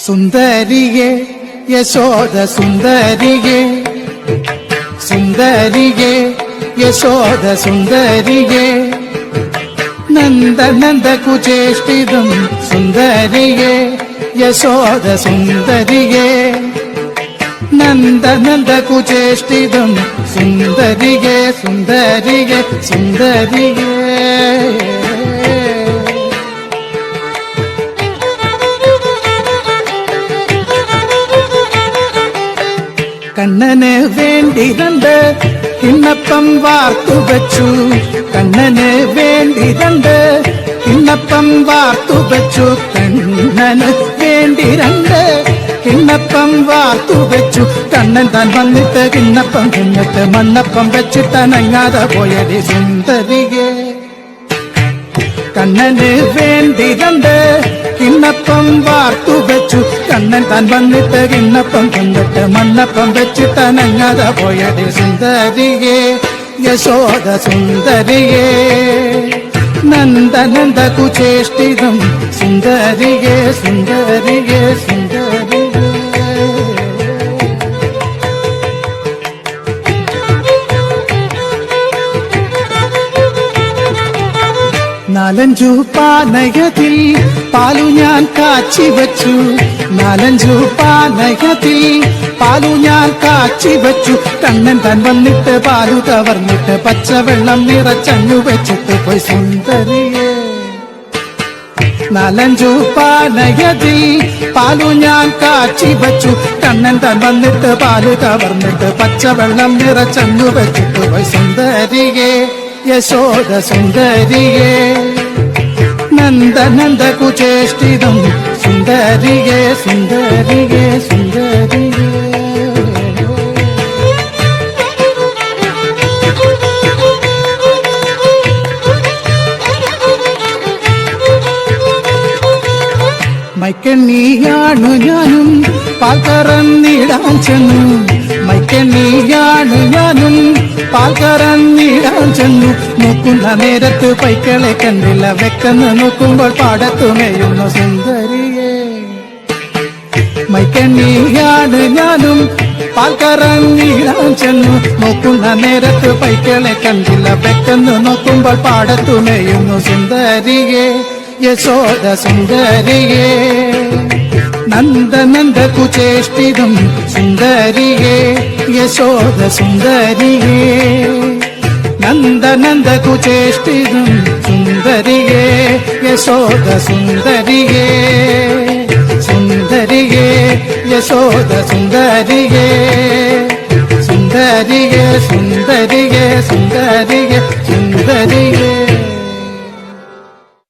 സുന്ദരിയേ യശോദ സുന്ദരിയേ സുന്ദരിയേ യശോദ സുന്ദരിയേ നന്ദനന്ദകുചേഷ്ടിതം സുന്ദരിയേ യശോദ സുന്ദരിയേ നന്ദനന്ദകുചേഷ്ടിതം സുന്ദരിയേ സുന്ദരിയേ സുന്ദരിയേ കണ്ണന് വേണ്ടി രണ്ട് കിണ്ണപ്പം വാർത്തുവച്ചു കണ്ണന് വേണ്ടി രണ്ട് കിണ്ണപ്പം വാർത്തുവച്ചു കണ്ണന് വേണ്ടി രണ്ട് കിണ്ണപ്പം വാർത്തുവച്ചു കണ്ണൻ താൻ വന്നിട്ട് കിണ്ണപ്പം തിന്നിട്ട് മണ്ണപ്പം വെച്ചിട്ടനങ്ങാതെ പോയടി സുന്ദരിയേ കണ്ണന് വേണ്ടി രണ്ട് കിണ്ണപ്പം വാർത്തുവച്ചു കണ്ണൻ താൻ വന്നിട്ട് കിണ്ണപ്പം തിന്നിട്ട് മണ്ണപ്പം വെച്ചിട്ടനങ്ങാതെ പോയടി സുന്ദരിയേ യശോദ സുന്ദരിയേ നന്ദനന്ദകുചേഷ്ടിതം സുന്ദരിയേ സുന്ദരിയേ സുന്ദരിയേ നാലഞ്ചു പാനയത്തിൽ പാലു ഞാൻ കാച്ചി വച്ചു നാലഞ്ചു പാനയത്തിൽ പാലു ഞാൻ കാച്ചി വച്ചു കണ്ണൻ താൻ വന്നിട്ട് പാലു കവർന്നിട്ട് പച്ചവെള്ളം നിറച്ചങ്ങു വെച്ചിട്ട് പോയി സുന്ദരിയേ നാലഞ്ചു പാനയത്തിൽ പാലു ഞാൻ കാച്ചി വച്ചു കണ്ണൻ താൻ വന്നിട്ട് പാലു കവർന്നിട്ട് പച്ചവെള്ളം നിറച്ചങ്ങു വെച്ചിട്ട് പോയി സുന്ദരിയേ യശോദ സുന്ദരിയേ നന്ദനന്ദകുചേഷ്ടിതം സുന്ദരിയേ സുന്ദരിയേ സുന്ദരിയേ മൈക്കെണ്ണിയാണു ഞാനും പാൽ കറന്നിടാൻ ചെന്നു മൈക്കെണ്ണിയാണു ഞാനും പാൽ കറന്നിടാൻ ചെന്നു നോക്കുന്ന നേരത്ത് പൈക്കളെ കണ്ടില്ല വെക്കെന്ന് നോക്കുമ്പോൾ പാടത്തു മേയുന്നു സുന്ദരിയേ മൈക്കെണ്ണിയാണ് ഞാനും പാൽ കറന്നിടാൻ ചെന്നു നോക്കുന്ന നേരത്ത് പൈക്കളെ കണ്ടില്ല വെക്കെന്ന് നോക്കുമ്പോൾ പാടത്തു മേയുന്നു സുന്ദരിയേ യശോദ സുന്ദരിയേ നന്ദനന്ദകുചേഷ്ടിതം സുന്ദരിയേ യശോദ സുന്ദരിയേ നന്ദനന്ദകുചേഷ്ടിതം സുന്ദരിയേ യശോദ സുന്ദരിയേ സുന്ദരിയേ യശോദ സുന്ദരിയേ സുന്ദരിയേ സുന്ദരിയേ സുന്ദരിയേ സുന്ദരിയേ